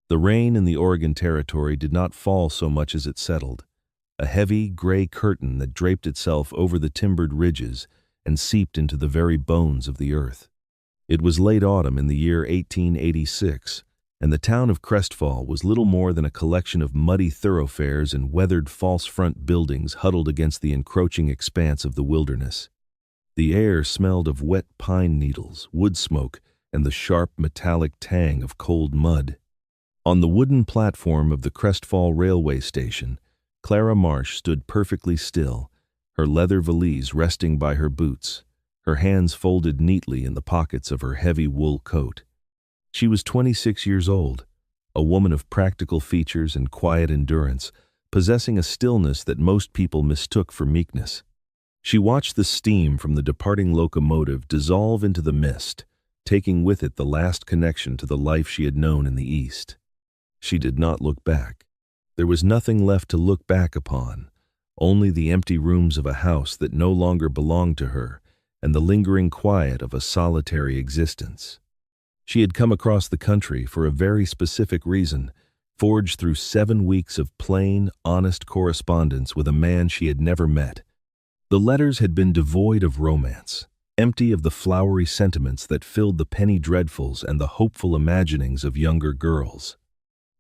The rain in the Oregon Territory did not fall so much as it settled, a heavy, gray curtain that draped itself over the timbered ridges and seeped into the very bones of the earth. It was late autumn in the year 1886, and the town of Crestfall was little more than a collection of muddy thoroughfares and weathered false-front buildings huddled against the encroaching expanse of the wilderness. The air smelled of wet pine needles, wood smoke, and the sharp metallic tang of cold mud. On the wooden platform of the Crestfall railway station, Clara Marsh stood perfectly still, her leather valise resting by her boots, her hands folded neatly in the pockets of her heavy wool coat. She was 26 years old, a woman of practical features and quiet endurance, possessing a stillness that most people mistook for meekness. She watched the steam from the departing locomotive dissolve into the mist, taking with it the last connection to the life she had known in the East. She did not look back. There was nothing left to look back upon, only the empty rooms of a house that no longer belonged to her and the lingering quiet of a solitary existence. She had come across the country for a very specific reason, forged through 7 weeks of plain, honest correspondence with a man she had never met. The letters had been devoid of romance, empty of the flowery sentiments that filled the penny dreadfuls and the hopeful imaginings of younger girls.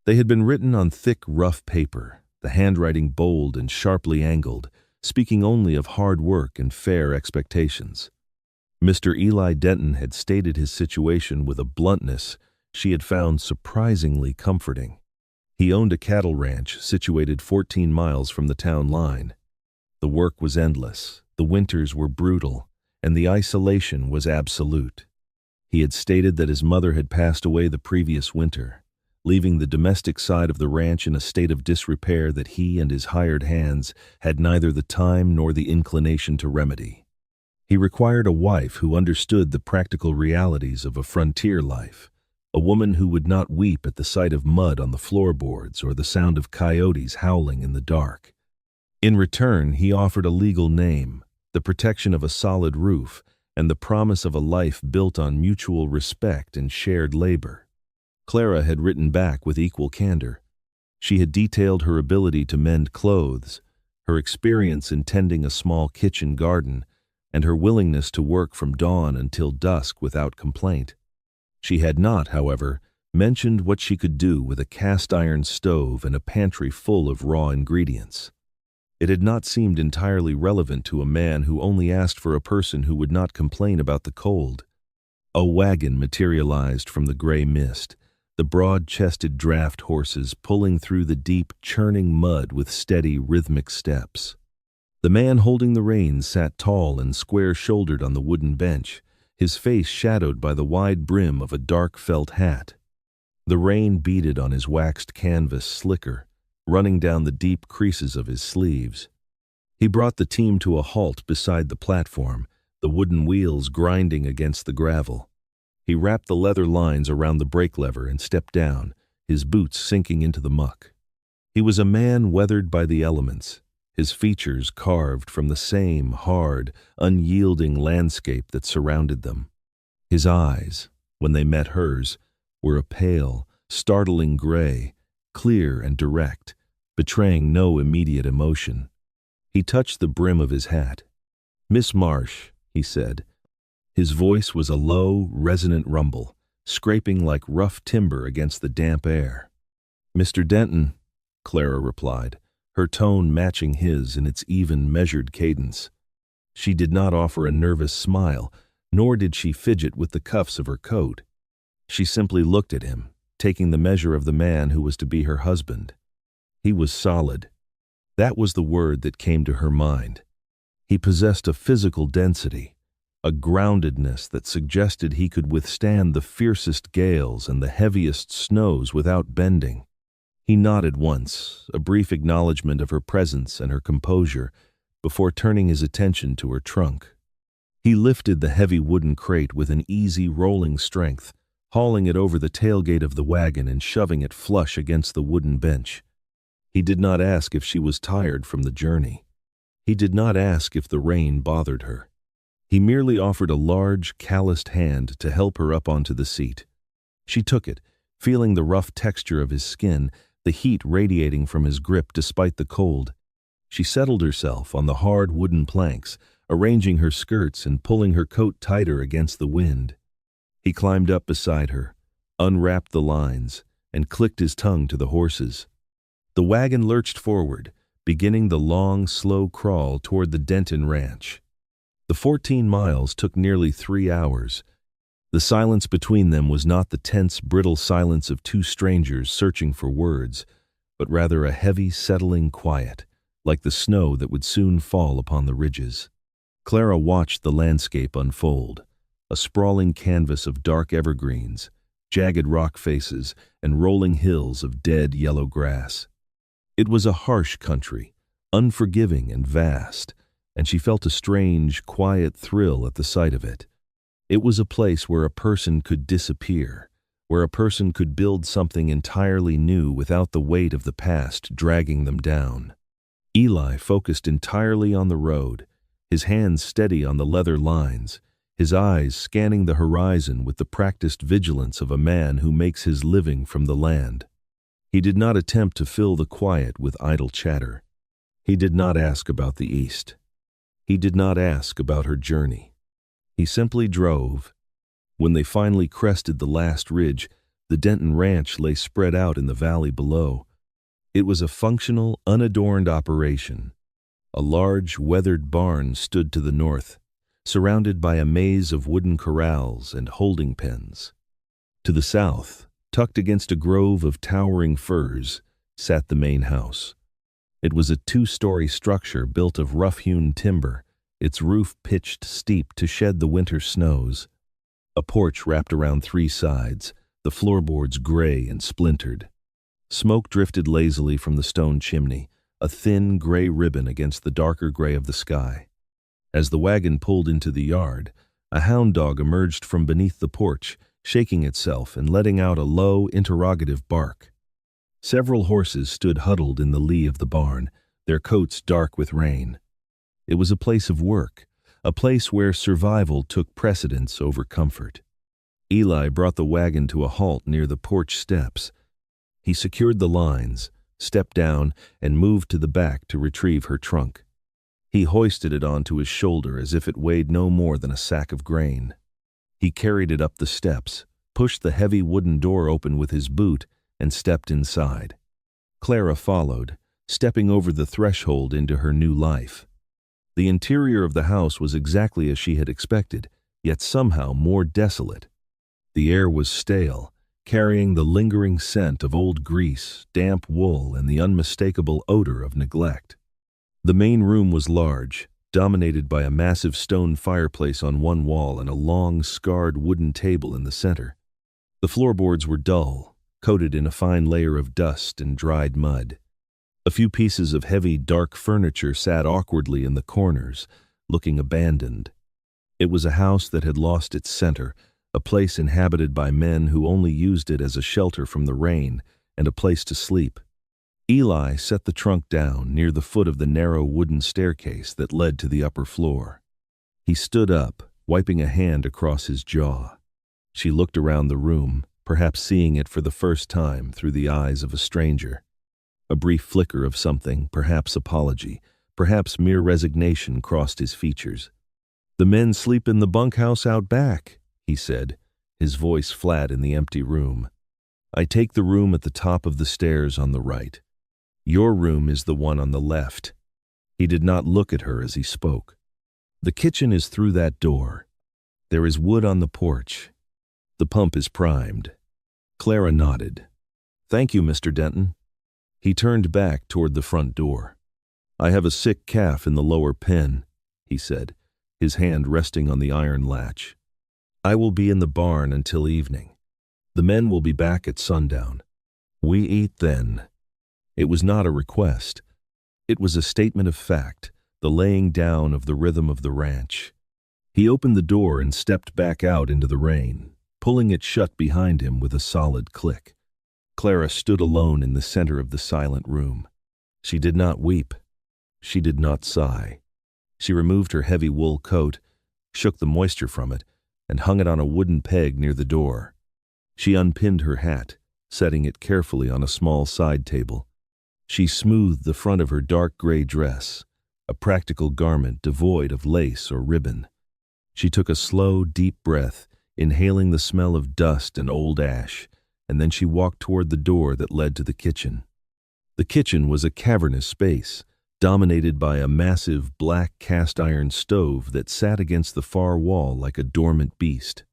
They had been written on thick, rough paper, the handwriting bold and sharply angled, speaking only of hard work and fair expectations. Mr. Eli Denton had stated his situation with a bluntness she had found surprisingly comforting. He owned a cattle ranch situated 14 miles from the town line. The work was endless, the winters were brutal, and the isolation was absolute. He had stated that his mother had passed away the previous winter, leaving the domestic side of the ranch in a state of disrepair that he and his hired hands had neither the time nor the inclination to remedy. He required a wife who understood the practical realities of a frontier life, a woman who would not weep at the sight of mud on the floorboards or the sound of coyotes howling in the dark. In return, he offered a legal name, the protection of a solid roof, and the promise of a life built on mutual respect and shared labor. Clara had written back with equal candor. She had detailed her ability to mend clothes, her experience in tending a small kitchen garden, and her willingness to work from dawn until dusk without complaint. She had not, however, mentioned what she could do with a cast-iron stove and a pantry full of raw ingredients. It had not seemed entirely relevant to a man who only asked for a person who would not complain about the cold. A wagon materialized from the gray mist, the broad-chested draft horses pulling through the deep, churning mud with steady, rhythmic steps. The man holding the reins sat tall and square-shouldered on the wooden bench, his face shadowed by the wide brim of a dark felt hat. The rain beaded on his waxed canvas slicker, running down the deep creases of his sleeves. He brought the team to a halt beside the platform, the wooden wheels grinding against the gravel. He wrapped the leather lines around the brake lever and stepped down, his boots sinking into the muck. He was a man weathered by the elements, his features carved from the same hard, unyielding landscape that surrounded them. His eyes, when they met hers, were a pale, startling gray, clear and direct, betraying no immediate emotion. He touched the brim of his hat. "Miss Marsh," he said. His voice was a low, resonant rumble, scraping like rough timber against the damp air. "Mr. Denton," Clara replied, her tone matching his in its even, measured cadence. She did not offer a nervous smile, nor did she fidget with the cuffs of her coat. She simply looked at him, taking the measure of the man who was to be her husband. He was solid. That was the word that came to her mind. He possessed a physical density, a groundedness that suggested he could withstand the fiercest gales and the heaviest snows without bending. He nodded once, a brief acknowledgement of her presence and her composure, before turning his attention to her trunk. He lifted the heavy wooden crate with an easy rolling strength, hauling it over the tailgate of the wagon and shoving it flush against the wooden bench. He did not ask if she was tired from the journey. He did not ask if the rain bothered her. He merely offered a large, calloused hand to help her up onto the seat. She took it, feeling the rough texture of his skin, the heat radiating from his grip despite the cold. She settled herself on the hard wooden planks, arranging her skirts and pulling her coat tighter against the wind. He climbed up beside her, unwrapped the lines, and clicked his tongue to the horses. The wagon lurched forward, beginning the long, slow crawl toward the Denton ranch. The 14 miles took nearly 3 hours. The silence between them was not the tense, brittle silence of two strangers searching for words, but rather a heavy, settling quiet, like the snow that would soon fall upon the ridges. Clara watched the landscape unfold, a sprawling canvas of dark evergreens, jagged rock faces, and rolling hills of dead yellow grass. It was a harsh country, unforgiving and vast, and she felt a strange, quiet thrill at the sight of it. It was a place where a person could disappear, where a person could build something entirely new without the weight of the past dragging them down. Eli focused entirely on the road, his hands steady on the leather lines, his eyes scanning the horizon with the practiced vigilance of a man who makes his living from the land. He did not attempt to fill the quiet with idle chatter. He did not ask about the East. He did not ask about her journey. He simply drove. When they finally crested the last ridge, the Denton ranch lay spread out in the valley below. It was a functional, unadorned operation. A large, weathered barn stood to the north, surrounded by a maze of wooden corrals and holding pens. To the south, tucked against a grove of towering firs, sat the main house. It was a 2-story structure built of rough-hewn timber, its roof pitched steep to shed the winter snows. A porch wrapped around 3 sides, the floorboards gray and splintered. Smoke drifted lazily from the stone chimney, a thin gray ribbon against the darker gray of the sky. As the wagon pulled into the yard, a hound dog emerged from beneath the porch, shaking itself and letting out a low, interrogative bark. Several horses stood huddled in the lee of the barn, their coats dark with rain. It was a place of work, a place where survival took precedence over comfort. Eli brought the wagon to a halt near the porch steps. He secured the lines, stepped down, and moved to the back to retrieve her trunk. He hoisted it onto his shoulder as if it weighed no more than a sack of grain. He carried it up the steps, pushed the heavy wooden door open with his boot, and stepped inside. Clara followed, stepping over the threshold into her new life. The interior of the house was exactly as she had expected, yet somehow more desolate. The air was stale, carrying the lingering scent of old grease, damp wool, and the unmistakable odor of neglect. The main room was large, dominated by a massive stone fireplace on one wall and a long, scarred wooden table in the center. The floorboards were dull, coated in a fine layer of dust and dried mud. A few pieces of heavy, dark furniture sat awkwardly in the corners, looking abandoned. It was a house that had lost its center, a place inhabited by men who only used it as a shelter from the rain and a place to sleep. Eli set the trunk down near the foot of the narrow wooden staircase that led to the upper floor. He stood up, wiping a hand across his jaw. She looked around the room, perhaps seeing it for the first time through the eyes of a stranger. A brief flicker of something, perhaps apology, perhaps mere resignation, crossed his features. "The men sleep in the bunkhouse out back," he said, his voice flat in the empty room. "I take the room at the top of the stairs on the right. Your room is the one on the left." He did not look at her as he spoke. "The kitchen is through that door. There is wood on the porch. The pump is primed." Clara nodded. "Thank you, Mr. Denton." He turned back toward the front door. "I have a sick calf in the lower pen," he said, his hand resting on the iron latch. "I will be in the barn until evening. The men will be back at sundown. We eat then." It was not a request. It was a statement of fact, the laying down of the rhythm of the ranch. He opened the door and stepped back out into the rain, pulling it shut behind him with a solid click. Clara stood alone in the center of the silent room. She did not weep. She did not sigh. She removed her heavy wool coat, shook the moisture from it, and hung it on a wooden peg near the door. She unpinned her hat, setting it carefully on a small side table. She smoothed the front of her dark gray dress, a practical garment devoid of lace or ribbon. She took a slow, deep breath, inhaling the smell of dust and old ash, and then she walked toward the door that led to the kitchen. The kitchen was a cavernous space, dominated by a massive black cast-iron stove that sat against the far wall like a dormant beast.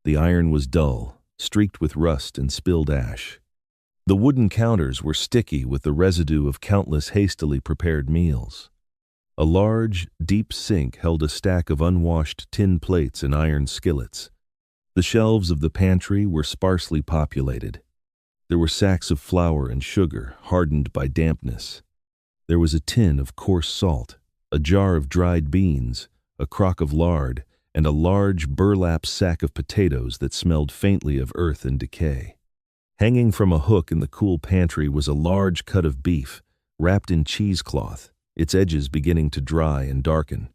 The iron was dull, streaked with rust and spilled ash. The wooden counters were sticky with the residue of countless hastily prepared meals. A large, deep sink held a stack of unwashed tin plates and iron skillets. The shelves of the pantry were sparsely populated. There were sacks of flour and sugar, hardened by dampness. There was a tin of coarse salt, a jar of dried beans, a crock of lard, and a large burlap sack of potatoes that smelled faintly of earth and decay. Hanging from a hook in the cool pantry was a large cut of beef, wrapped in cheesecloth, its edges beginning to dry and darken.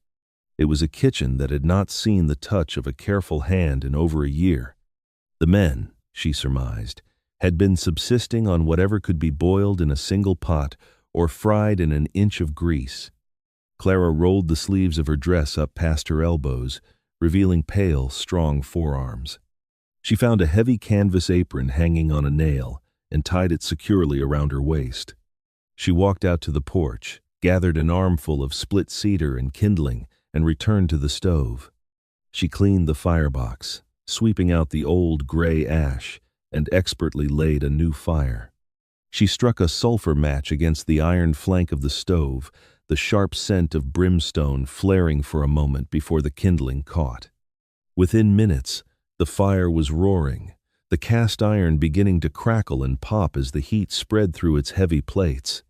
It was a kitchen that had not seen the touch of a careful hand in over a year. The men, she surmised, had been subsisting on whatever could be boiled in a single pot or fried in an inch of grease. Clara rolled the sleeves of her dress up past her elbows, revealing pale, strong forearms. She found a heavy canvas apron hanging on a nail and tied it securely around her waist. She walked out to the porch, gathered an armful of split cedar and kindling, and returned to the stove. She cleaned the firebox, sweeping out the old gray ash, and expertly laid a new fire. She struck a sulfur match against the iron flank of the stove, the sharp scent of brimstone flaring for a moment before the kindling caught. Within minutes, the fire was roaring, the cast iron beginning to crackle and pop as the heat spread through its heavy plates.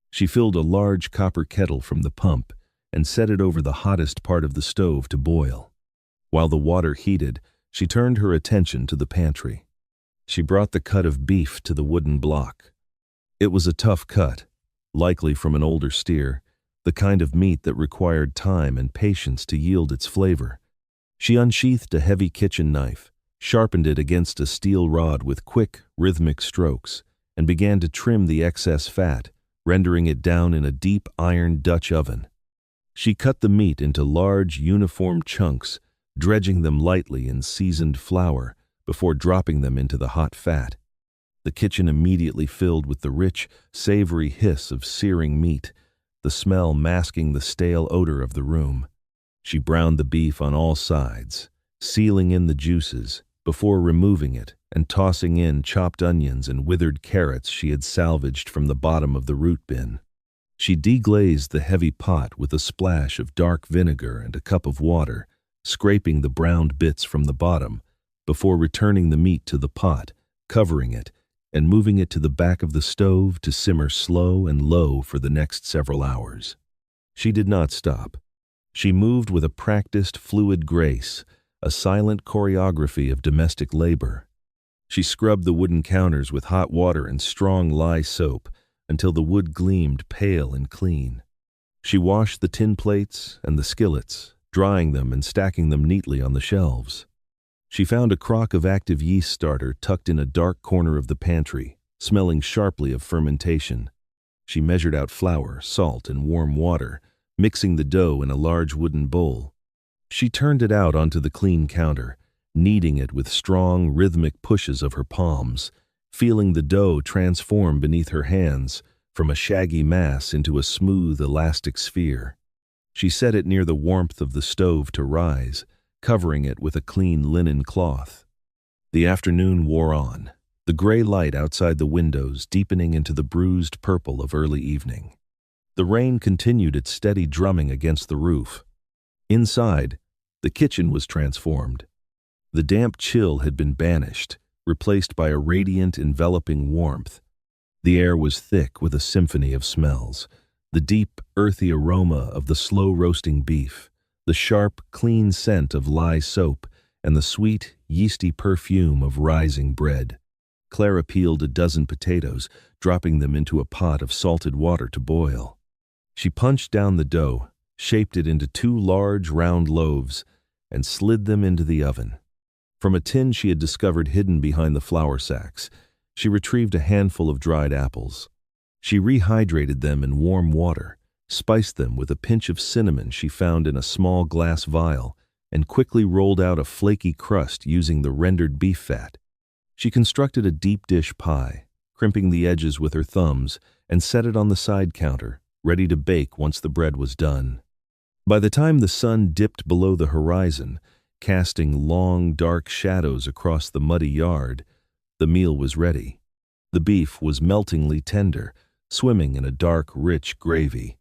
She filled a large copper kettle from the pump and set it over the hottest part of the stove to boil. While the water heated, she turned her attention to the pantry. She brought the cut of beef to the wooden block. It was a tough cut, likely from an older steer, the kind of meat that required time and patience to yield its flavor. She unsheathed a heavy kitchen knife, sharpened it against a steel rod with quick, rhythmic strokes, and began to trim the excess fat, rendering it down in a deep iron Dutch oven. She cut the meat into large, uniform chunks, dredging them lightly in seasoned flour before dropping them into the hot fat. The kitchen immediately filled with the rich, savory hiss of searing meat, the smell masking the stale odor of the room. She browned the beef on all sides, sealing in the juices, before removing it and tossing in chopped onions and withered carrots she had salvaged from the bottom of the root bin. She deglazed the heavy pot with a splash of dark vinegar and a cup of water, scraping the browned bits from the bottom, before returning the meat to the pot, covering it, and moving it to the back of the stove to simmer slow and low for the next several hours. She did not stop. She moved with a practiced, fluid grace, a silent choreography of domestic labor. She scrubbed the wooden counters with hot water and strong lye soap until the wood gleamed pale and clean. She washed the tin plates and the skillets, drying them and stacking them neatly on the shelves. She found a crock of active yeast starter tucked in a dark corner of the pantry, smelling sharply of fermentation. She measured out flour, salt, and warm water, mixing the dough in a large wooden bowl. She turned it out onto the clean counter, kneading it with strong, rhythmic pushes of her palms, feeling the dough transform beneath her hands from a shaggy mass into a smooth, elastic sphere. She set it near the warmth of the stove to rise, covering it with a clean linen cloth. The afternoon wore on, the gray light outside the windows deepening into the bruised purple of early evening. The rain continued its steady drumming against the roof. Inside, the kitchen was transformed. The damp chill had been banished, replaced by a radiant, enveloping warmth. The air was thick with a symphony of smells, the deep, earthy aroma of the slow-roasting beef, the sharp, clean scent of lye soap, and the sweet, yeasty perfume of rising bread. Clara peeled a dozen potatoes, dropping them into a pot of salted water to boil. She punched down the dough, shaped it into 2 large, round loaves, and slid them into the oven. From a tin she had discovered hidden behind the flour sacks, She retrieved a handful of dried apples. She rehydrated them in warm water, spiced them with a pinch of cinnamon she found in a small glass vial, and quickly rolled out a flaky crust using the rendered beef fat. She constructed a deep dish pie, crimping the edges with her thumbs, and set it on the side counter, ready to bake once the bread was done. By the time the sun dipped below the horizon, casting long, dark shadows across the muddy yard, the meal was ready. The beef was meltingly tender, swimming in a dark, rich gravy.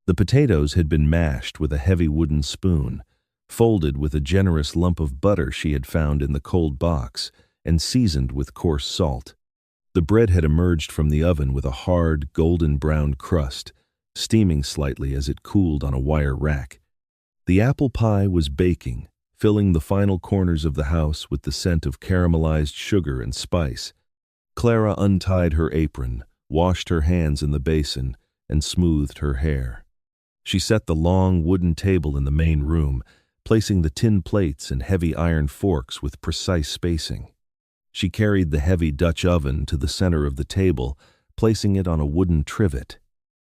The potatoes had been mashed with a heavy wooden spoon, folded with a generous lump of butter she had found in the cold box, and seasoned with coarse salt. The bread had emerged from the oven with a hard, golden-brown crust, steaming slightly as it cooled on a wire rack. The apple pie was baking, filling the final corners of the house with the scent of caramelized sugar and spice. Clara untied her apron, washed her hands in the basin, and smoothed her hair. She set the long wooden table in the main room, placing the tin plates and heavy iron forks with precise spacing. She carried the heavy Dutch oven to the center of the table, placing it on a wooden trivet.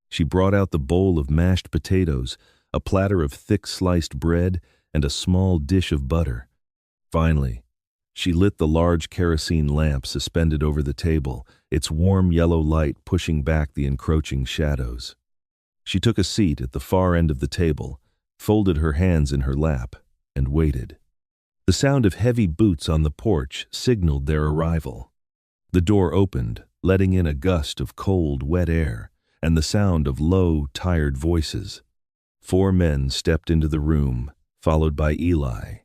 She brought out the bowl of mashed potatoes, a platter of thick sliced bread, and a small dish of butter. Finally, she lit the large kerosene lamp suspended over the table, its warm yellow light pushing back the encroaching shadows. She took a seat at the far end of the table, folded her hands in her lap, and waited. The sound of heavy boots on the porch signaled their arrival. The door opened, letting in a gust of cold, wet air, and the sound of low, tired voices. 4 men stepped into the room, followed by Eli.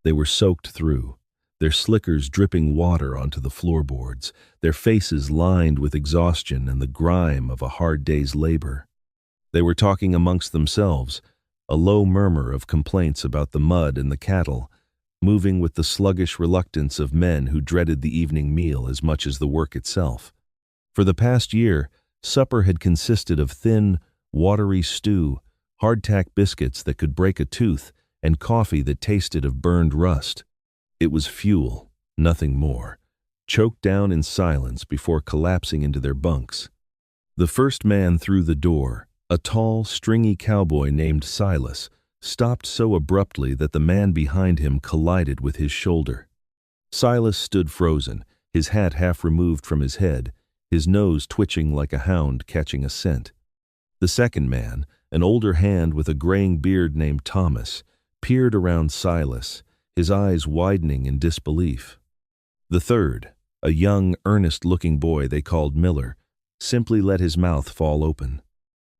They were soaked through, their slickers dripping water onto the floorboards, their faces lined with exhaustion and the grime of a hard day's labor. They were talking amongst themselves, a low murmur of complaints about the mud and the cattle, moving with the sluggish reluctance of men who dreaded the evening meal as much as the work itself. For the past year, supper had consisted of thin, watery stew, hardtack biscuits that could break a tooth, and coffee that tasted of burned rust. It was fuel, nothing more, choked down in silence before collapsing into their bunks. The first man through the door, a tall, stringy cowboy named Silas, stopped so abruptly that the man behind him collided with his shoulder. Silas stood frozen, his hat half removed from his head, his nose twitching like a hound catching a scent. The second man, an older hand with a graying beard named Thomas, peered around Silas, his eyes widening in disbelief. The third, a young, earnest-looking boy they called Miller, simply let his mouth fall open.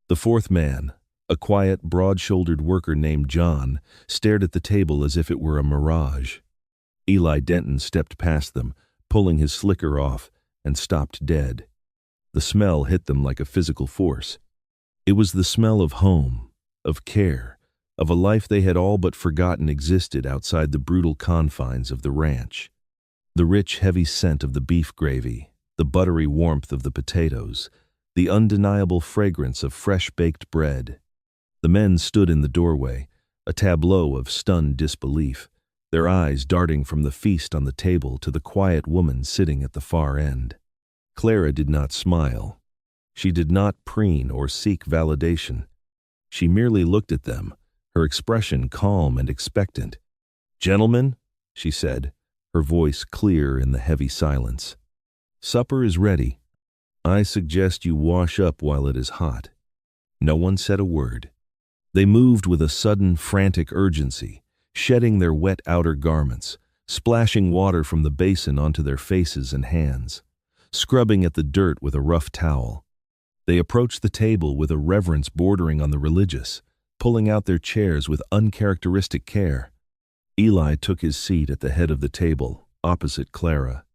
The fourth man, a quiet, broad-shouldered worker named John, stared at the table as if it were a mirage. Eli Denton stepped past them, pulling his slicker off, and stopped dead. The smell hit them like a physical force. It was the smell of home, of care, of a life they had all but forgotten existed outside the brutal confines of the ranch. The rich, heavy scent of the beef gravy, the buttery warmth of the potatoes, the undeniable fragrance of fresh-baked bread. The men stood in the doorway, a tableau of stunned disbelief, their eyes darting from the feast on the table to the quiet woman sitting at the far end. Clara did not smile. She did not preen or seek validation. She merely looked at them, her expression calm and expectant. "Gentlemen," she said, her voice clear in the heavy silence, "supper is ready. I suggest you wash up while it is hot." No one said a word. They moved with a sudden, frantic urgency, shedding their wet outer garments, splashing water from the basin onto their faces and hands, scrubbing at the dirt with a rough towel. They approached the table with a reverence bordering on the religious, pulling out their chairs with uncharacteristic care. Eli took his seat at the head of the table, opposite Clara.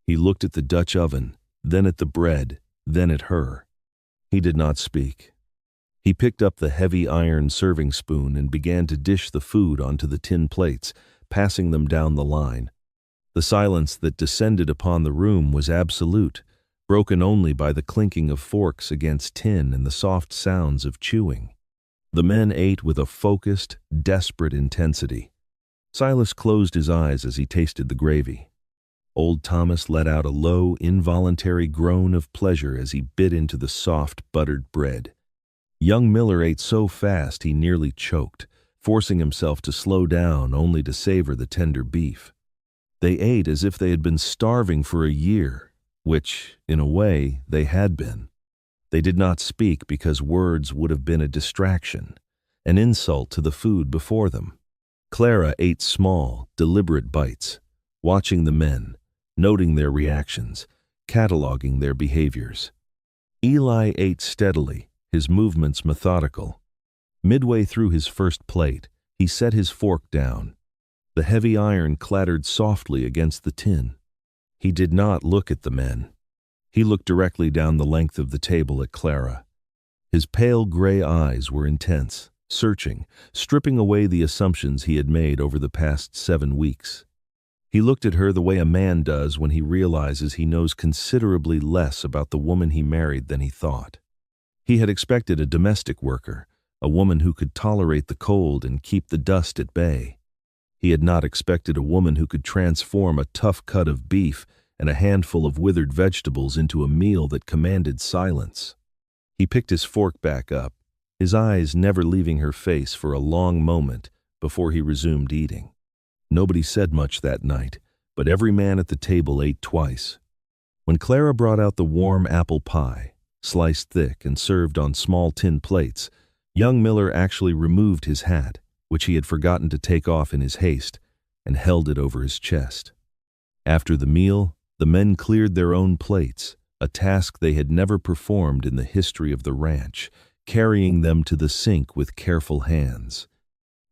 He looked at the Dutch oven, then at the bread, then at her. He did not speak. He picked up the heavy iron serving spoon and began to dish the food onto the tin plates, passing them down the line. The silence that descended upon the room was absolute, broken only by the clinking of forks against tin and the soft sounds of chewing. The men ate with a focused, desperate intensity. Silas closed his eyes as he tasted the gravy. Old Thomas let out a low, involuntary groan of pleasure as he bit into the soft, buttered bread. Young Miller ate so fast he nearly choked, forcing himself to slow down only to savor the tender beef. They ate as if they had been starving for a year, which, in a way, they had been. They did not speak because words would have been a distraction, an insult to the food before them. Clara ate small, deliberate bites, watching the men, noting their reactions, cataloging their behaviors. Eli ate steadily, his movements methodical. Midway through his first plate, he set his fork down. The heavy iron clattered softly against the tin. He did not look at the men. He looked directly down the length of the table at Clara. His pale gray eyes were intense, searching, stripping away the assumptions he had made over the past 7 weeks. He looked at her the way a man does when he realizes he knows considerably less about the woman he married than he thought. He had expected a domestic worker, a woman who could tolerate the cold and keep the dust at bay. He had not expected a woman who could transform a tough cut of beef and a handful of withered vegetables into a meal that commanded silence. He picked his fork back up, his eyes never leaving her face for a long moment before he resumed eating. Nobody said much that night, but every man at the table ate twice. When Clara brought out the warm apple pie, sliced thick and served on small tin plates, young Miller actually removed his hat, which he had forgotten to take off in his haste, and held it over his chest. After the meal, the men cleared their own plates, a task they had never performed in the history of the ranch, carrying them to the sink with careful hands.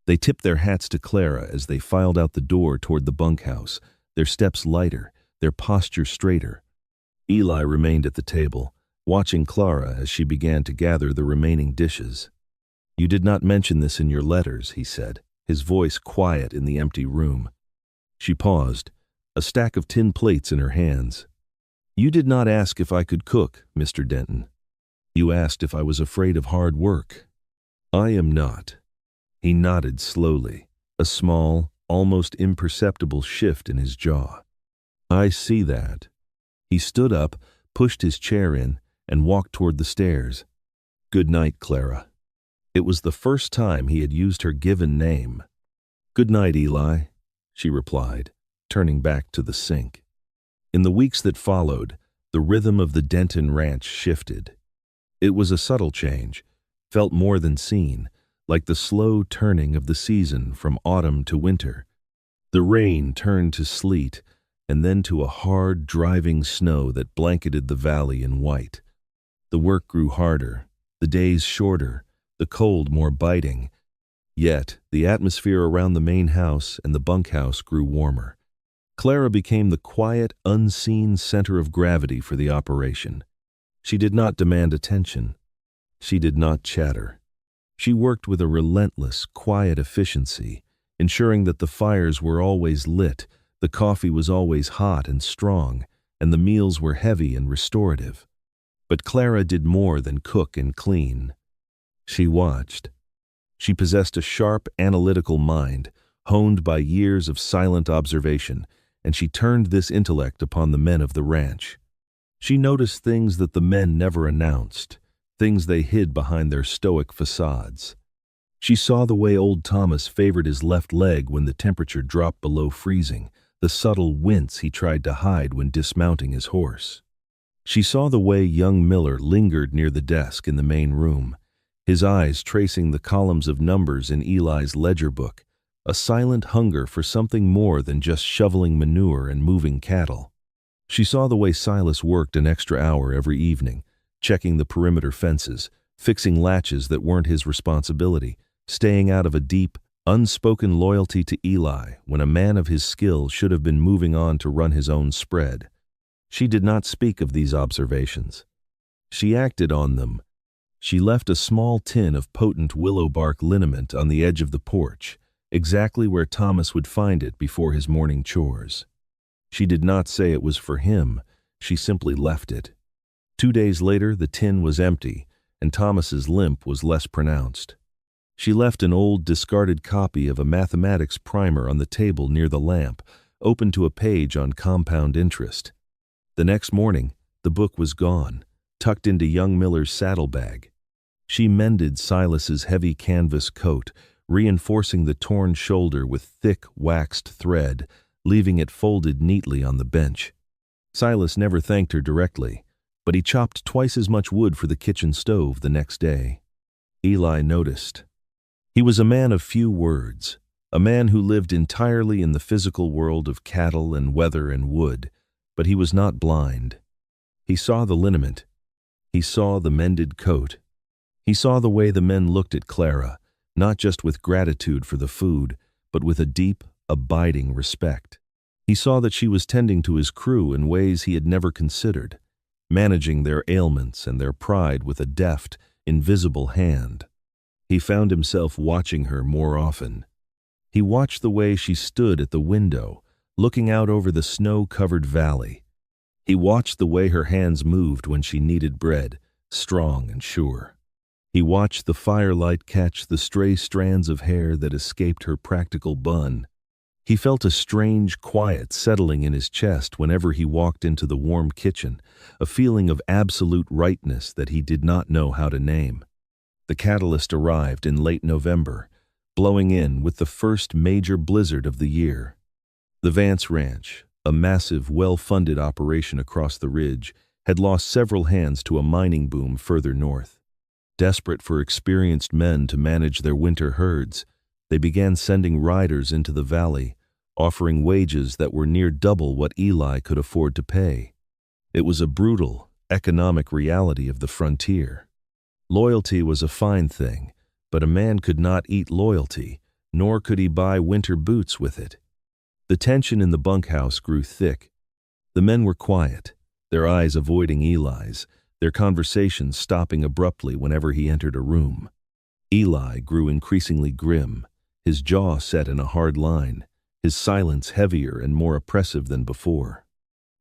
They tipped their hats to Clara as they filed out the door toward the bunkhouse, their steps lighter, their posture straighter. Eli remained at the table, watching Clara as she began to gather the remaining dishes. "You did not mention this in your letters," he said, his voice quiet in the empty room. She paused, a stack of tin plates in her hands. "You did not ask if I could cook, Mr. Denton. You asked if I was afraid of hard work. I am not." He nodded slowly, a small, almost imperceptible shift in his jaw. "I see that." He stood up, pushed his chair in, and walked toward the stairs. "Good night, Clara." It was the first time he had used her given name. "Good night, Eli," she replied, turning back to the sink. In the weeks that followed, the rhythm of the Denton ranch shifted. It was a subtle change, felt more than seen, like the slow turning of the season from autumn to winter. The rain turned to sleet, and then to a hard, driving snow that blanketed the valley in white. The work grew harder, the days shorter, the cold more biting. Yet, the atmosphere around the main house and the bunkhouse grew warmer. Clara became the quiet, unseen center of gravity for the operation. She did not demand attention. She did not chatter. She worked with a relentless, quiet efficiency, ensuring that the fires were always lit, the coffee was always hot and strong, and the meals were heavy and restorative. But Clara did more than cook and clean. She watched. She possessed a sharp, analytical mind, honed by years of silent observation, and she turned this intellect upon the men of the ranch. She noticed things that the men never announced, things they hid behind their stoic facades. She saw the way old Thomas favored his left leg when the temperature dropped below freezing, the subtle wince he tried to hide when dismounting his horse. She saw the way young Miller lingered near the desk in the main room, his eyes tracing the columns of numbers in Eli's ledger book, a silent hunger for something more than just shoveling manure and moving cattle. She saw the way Silas worked an extra hour every evening, checking the perimeter fences, fixing latches that weren't his responsibility, staying out of a deep, unspoken loyalty to Eli when a man of his skill should have been moving on to run his own spread. She did not speak of these observations. She acted on them. She left a small tin of potent willow bark liniment on the edge of the porch, exactly where Thomas would find it before his morning chores. She did not say it was for him, she simply left it. 2 days later, the tin was empty, and Thomas's limp was less pronounced. She left an old, discarded copy of a mathematics primer on the table near the lamp, open to a page on compound interest. The next morning, the book was gone, tucked into young Miller's saddlebag. She mended Silas's heavy canvas coat, reinforcing the torn shoulder with thick, waxed thread, leaving it folded neatly on the bench. Silas never thanked her directly, but he chopped twice as much wood for the kitchen stove the next day. Eli noticed. He was a man of few words, a man who lived entirely in the physical world of cattle and weather and wood, but he was not blind. He saw the liniment. He saw the mended coat. He saw the way the men looked at Clara, not just with gratitude for the food, but with a deep, abiding respect. He saw that she was tending to his crew in ways he had never considered, managing their ailments and their pride with a deft, invisible hand. He found himself watching her more often. He watched the way she stood at the window, looking out over the snow-covered valley. He watched the way her hands moved when she kneaded bread, strong and sure. He watched the firelight catch the stray strands of hair that escaped her practical bun. He felt a strange quiet settling in his chest whenever he walked into the warm kitchen, a feeling of absolute rightness that he did not know how to name. The catalyst arrived in late November, blowing in with the first major blizzard of the year. The Vance Ranch, a massive, well-funded operation across the ridge, had lost several hands to a mining boom further north. Desperate for experienced men to manage their winter herds, they began sending riders into the valley, offering wages that were near double what Eli could afford to pay. It was a brutal, economic reality of the frontier. Loyalty was a fine thing, but a man could not eat loyalty, nor could he buy winter boots with it. The tension in the bunkhouse grew thick. The men were quiet, their eyes avoiding Eli's, their conversations stopping abruptly whenever he entered a room. Eli grew increasingly grim, his jaw set in a hard line, his silence heavier and more oppressive than before.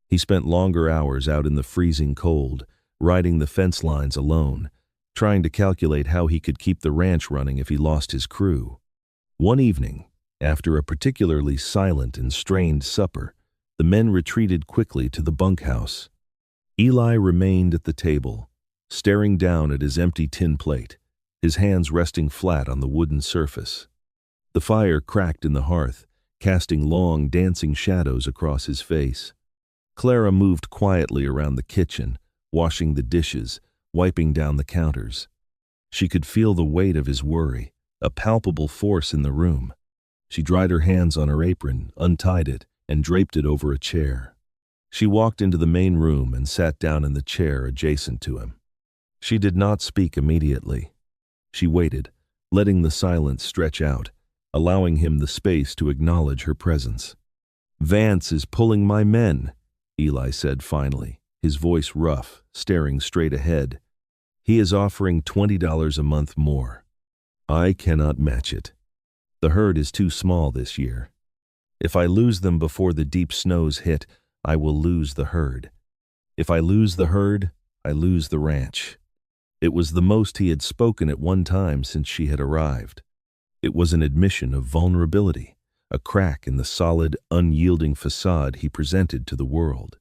He spent longer hours out in the freezing cold, riding the fence lines alone, trying to calculate how he could keep the ranch running if he lost his crew. One evening, after a particularly silent and strained supper, the men retreated quickly to the bunkhouse. Eli remained at the table, staring down at his empty tin plate, his hands resting flat on the wooden surface. The fire cracked in the hearth, casting long, dancing shadows across his face. Clara moved quietly around the kitchen, washing the dishes, wiping down the counters. She could feel the weight of his worry, a palpable force in the room. She dried her hands on her apron, untied it, and draped it over a chair. She walked into the main room and sat down in the chair adjacent to him. She did not speak immediately. She waited, letting the silence stretch out, allowing him the space to acknowledge her presence. "Vance is pulling my men," Eli said finally, his voice rough, staring straight ahead. "He is offering $20 a month more. I cannot match it. The herd is too small this year. If I lose them before the deep snows hit, I will lose the herd. If I lose the herd, I lose the ranch." It was the most he had spoken at one time since she had arrived. It was an admission of vulnerability, a crack in the solid, unyielding facade he presented to the world.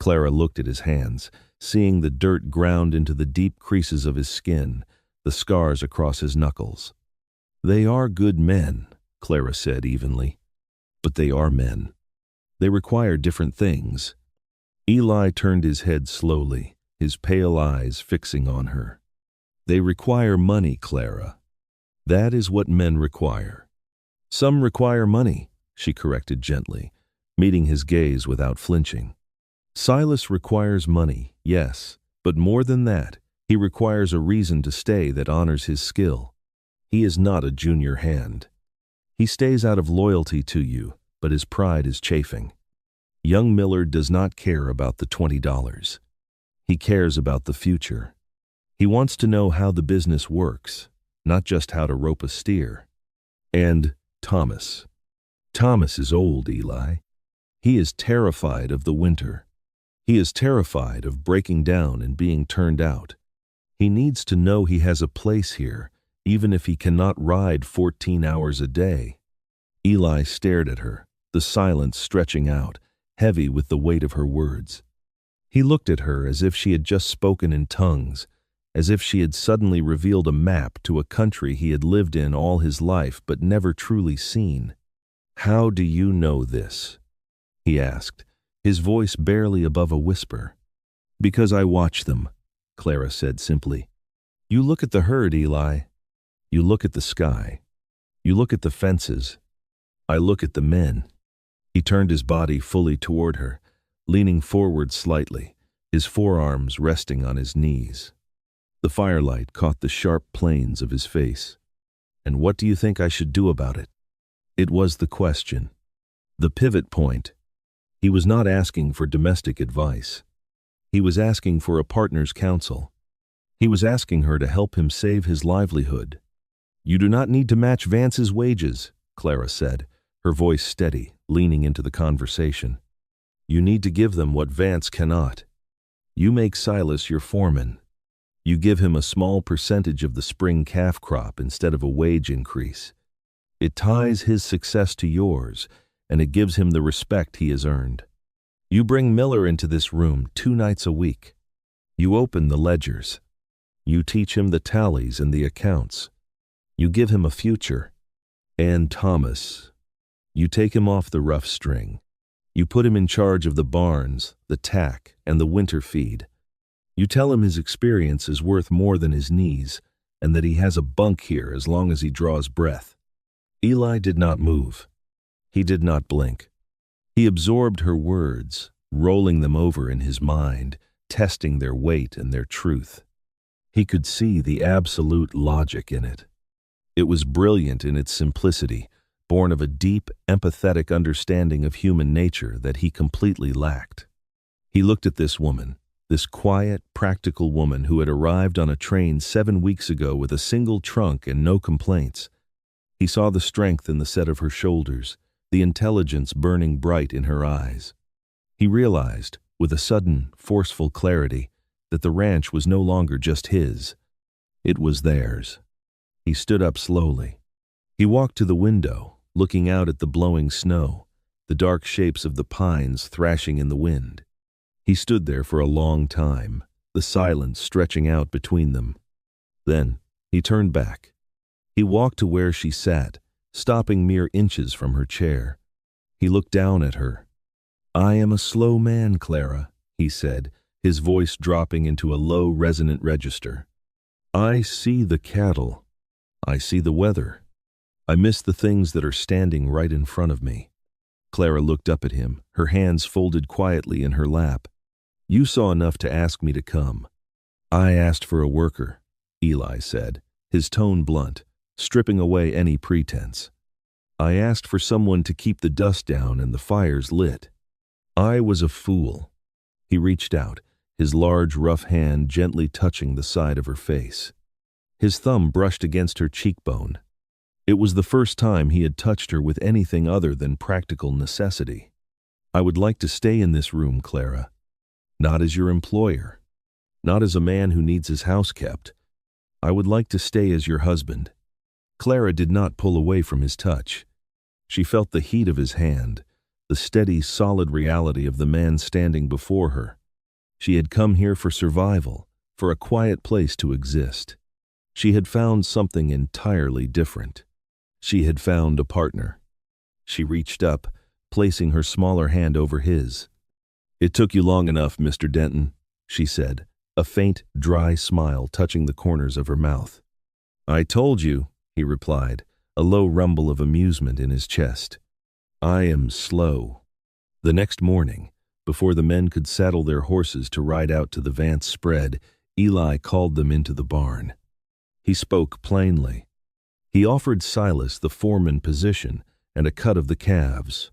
Clara looked at his hands, seeing the dirt ground into the deep creases of his skin, the scars across his knuckles. "They are good men," Clara said evenly. "But they are men. They require different things." Eli turned his head slowly, his pale eyes fixing on her. "They require money, Clara. That is what men require." "Some require money," she corrected gently, meeting his gaze without flinching. "Silas requires money, yes, but more than that, he requires a reason to stay that honors his skill. He is not a junior hand. He stays out of loyalty to you, but his pride is chafing. Young Miller does not care about the $20. He cares about the future. He wants to know how the business works, not just how to rope a steer. And Thomas. Thomas is old, Eli. He is terrified of the winter. He is terrified of breaking down and being turned out. He needs to know he has a place here, even if he cannot ride 14 hours a day." Eli stared at her, the silence stretching out, heavy with the weight of her words. He looked at her as if she had just spoken in tongues, as if she had suddenly revealed a map to a country he had lived in all his life but never truly seen. "How do you know this?" he asked, his voice barely above a whisper. "Because I watch them," Clara said simply. "You look at the herd, Eli. You look at the sky. You look at the fences. I look at the men." He turned his body fully toward her, leaning forward slightly, his forearms resting on his knees. The firelight caught the sharp planes of his face. "And what do you think I should do about it?" It was the question, the pivot point. He was not asking for domestic advice. He was asking for a partner's counsel. He was asking her to help him save his livelihood. "You do not need to match Vance's wages," Clara said, her voice steady, leaning into the conversation. "You need to give them what Vance cannot. You make Silas your foreman. You give him a small percentage of the spring calf crop instead of a wage increase. It ties his success to yours, and it gives him the respect he has earned. You bring Miller into this room 2 nights a week. You open the ledgers. You teach him the tallies and the accounts. You give him a future. And Thomas, you take him off the rough string. You put him in charge of the barns, the tack, and the winter feed. You tell him his experience is worth more than his knees, and that he has a bunk here as long as he draws breath." Eli did not move. He did not blink. He absorbed her words, rolling them over in his mind, testing their weight and their truth. He could see the absolute logic in it. It was brilliant in its simplicity, born of a deep, empathetic understanding of human nature that he completely lacked. He looked at this woman, this quiet, practical woman who had arrived on a train 7 weeks ago with a single trunk and no complaints. He saw the strength in the set of her shoulders, the intelligence burning bright in her eyes. He realized, with a sudden, forceful clarity, that the ranch was no longer just his. It was theirs. He stood up slowly. He walked to the window, looking out at the blowing snow, the dark shapes of the pines thrashing in the wind. He stood there for a long time, the silence stretching out between them. Then he turned back. He walked to where she sat, stopping mere inches from her chair. He looked down at her. "I am a slow man, Clara," he said, his voice dropping into a low, resonant register. "I see the cattle. I see the weather. I miss the things that are standing right in front of me." Clara looked up at him, her hands folded quietly in her lap. "You saw enough to ask me to come." "I asked for a worker," Eli said, his tone blunt, stripping away any pretense. "I asked for someone to keep the dust down and the fires lit. I was a fool." He reached out, his large, rough hand gently touching the side of her face. His thumb brushed against her cheekbone. It was the first time he had touched her with anything other than practical necessity. "I would like to stay in this room, Clara. Not as your employer. Not as a man who needs his house kept. I would like to stay as your husband." Clara did not pull away from his touch. She felt the heat of his hand, the steady, solid reality of the man standing before her. She had come here for survival, for a quiet place to exist. She had found something entirely different. She had found a partner. She reached up, placing her smaller hand over his. "It took you long enough, Mr. Denton," she said, a faint, dry smile touching the corners of her mouth. "I told you," he replied, a low rumble of amusement in his chest. "I am slow." The next morning, before the men could saddle their horses to ride out to the Vance spread, Eli called them into the barn. He spoke plainly. He offered Silas the foreman position and a cut of the calves.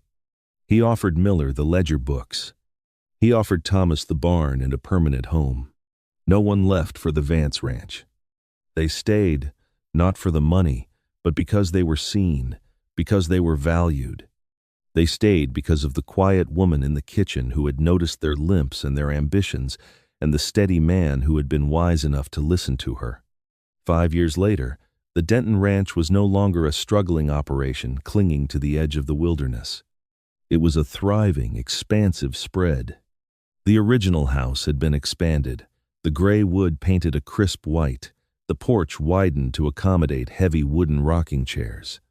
He offered Miller the ledger books. He offered Thomas the barn and a permanent home. No one left for the Vance ranch. They stayed, not for the money, but because they were seen, because they were valued. They stayed because of the quiet woman in the kitchen who had noticed their limps and their ambitions, and the steady man who had been wise enough to listen to her. 5 years later, the Denton Ranch was no longer a struggling operation clinging to the edge of the wilderness. It was a thriving, expansive spread. The original house had been expanded, the gray wood painted a crisp white, the porch widened to accommodate heavy wooden rocking chairs.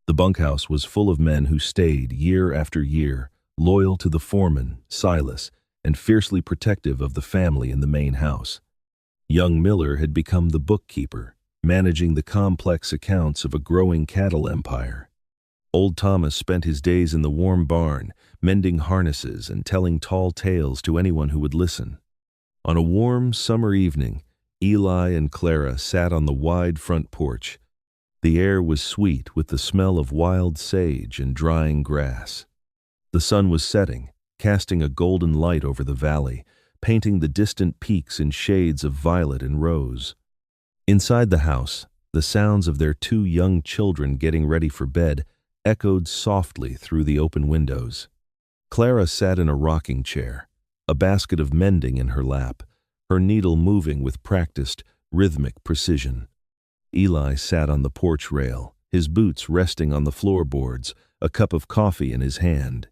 The bunkhouse was full of men who stayed year after year, loyal to the foreman, Silas, and fiercely protective of the family in the main house. Young Miller had become the bookkeeper, managing the complex accounts of a growing cattle empire. Old Thomas spent his days in the warm barn, mending harnesses and telling tall tales to anyone who would listen. On a warm summer evening, Eli and Clara sat on the wide front porch. The air was sweet with the smell of wild sage and drying grass. The sun was setting, casting a golden light over the valley, painting the distant peaks in shades of violet and rose. Inside the house, the sounds of their two young children getting ready for bed echoed softly through the open windows. Clara sat in a rocking chair, a basket of mending in her lap, her needle moving with practiced, rhythmic precision. Eli sat on the porch rail, his boots resting on the floorboards, a cup of coffee in his hand.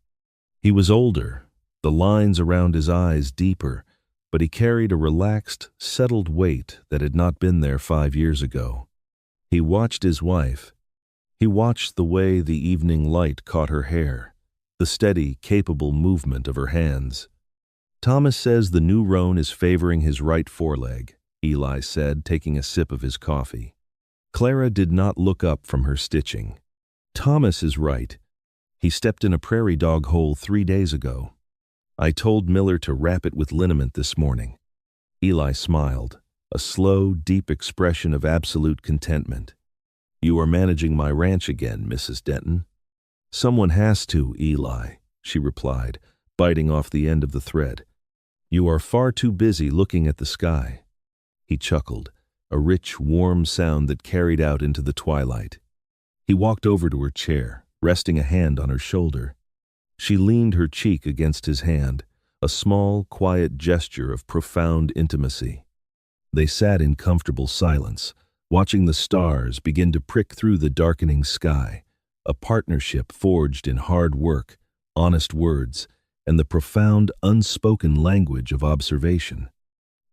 He was older, the lines around his eyes deeper, but he carried a relaxed, settled weight that had not been there 5 years ago. He watched his wife. He watched the way the evening light caught her hair, the steady, capable movement of her hands. "Thomas says the new roan is favoring his right foreleg," Eli said, taking a sip of his coffee. Clara did not look up from her stitching. "Thomas is right. He stepped in a prairie dog hole 3 days ago. I told Miller to wrap it with liniment this morning." Eli smiled, a slow, deep expression of absolute contentment. "You are managing my ranch again, Mrs. Denton." "Someone has to, Eli," she replied, biting off the end of the thread. "You are far too busy looking at the sky." He chuckled, a rich, warm sound that carried out into the twilight. He walked over to her chair, resting a hand on her shoulder. She leaned her cheek against his hand, a small, quiet gesture of profound intimacy. They sat in comfortable silence, watching the stars begin to prick through the darkening sky, a partnership forged in hard work, honest words, and the profound, unspoken language of observation.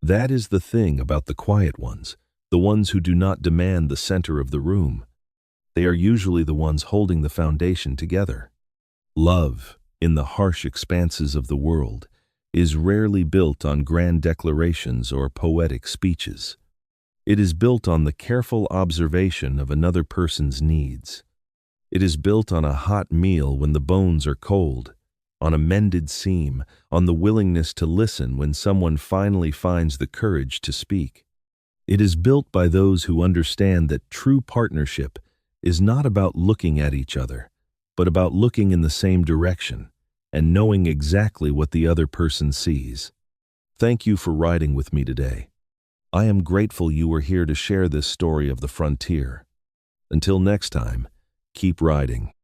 That is the thing about the quiet ones, the ones who do not demand the center of the room. They are usually the ones holding the foundation together. Love, in the harsh expanses of the world, is rarely built on grand declarations or poetic speeches. It is built on the careful observation of another person's needs. It is built on a hot meal when the bones are cold, on a mended seam, on the willingness to listen when someone finally finds the courage to speak. It is built by those who understand that true partnership is not about looking at each other, but about looking in the same direction and knowing exactly what the other person sees. Thank you for riding with me today. I am grateful you were here to share this story of the frontier. Until next time, keep riding.